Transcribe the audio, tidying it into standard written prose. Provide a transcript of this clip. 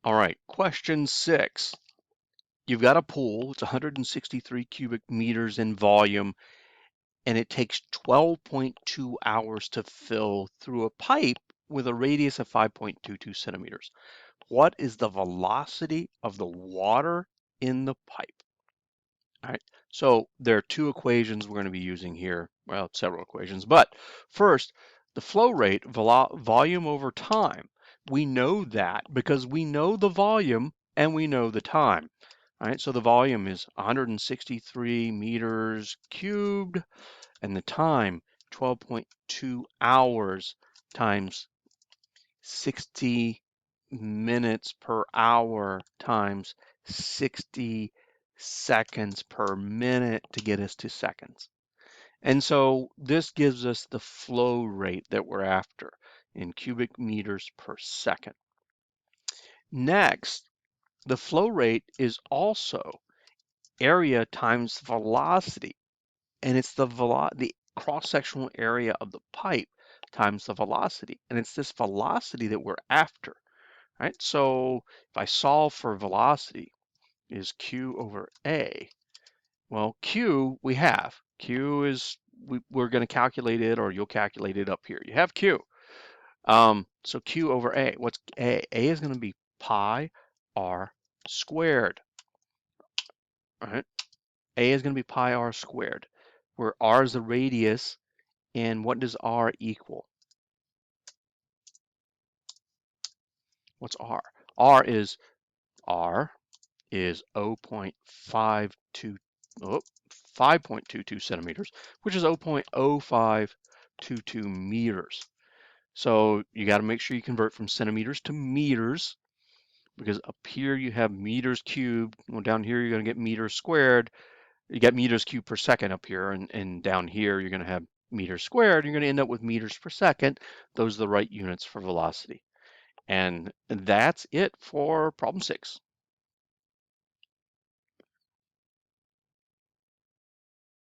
All right, question 6. You've got a pool, it's 163 cubic meters in volume, and it takes 12.2 hours to fill through a pipe with a radius of 5.22 centimeters. What is the velocity of the water in the pipe? All right, so there are two equations we're going to be using here. Well, several equations, but first, the flow rate, volume over time. We know that because we know the volume and we know the time. All right, so the volume is 163 meters cubed, and the time 12.2 hours times 60 minutes per hour times 60 seconds per minute to get us to seconds. And so this gives us the flow rate that we're after in cubic meters per second. Next, the flow rate is also area times velocity, and it's the cross-sectional area of the pipe times the velocity, and it's this velocity that we're after. Right? So if I solve for velocity is Q over A, well, Q we have. Q is, we're going to calculate it, or you'll calculate it up here. You have Q. So Q over A, what's A? A is going to be pi R squared. Right? A is going to be pi R squared, where R is the radius, and what does R equal? What's R? R is 0.52, 5.22 centimeters, which is 0.0522 meters. So you got to make sure you convert from centimeters to meters, because up here you have meters cubed. Well, down here you're going to get meters squared. You get meters cubed per second up here, and down here you're going to have meters squared. You're going to end up with meters per second. Those are the right units for velocity. And that's it for problem 6.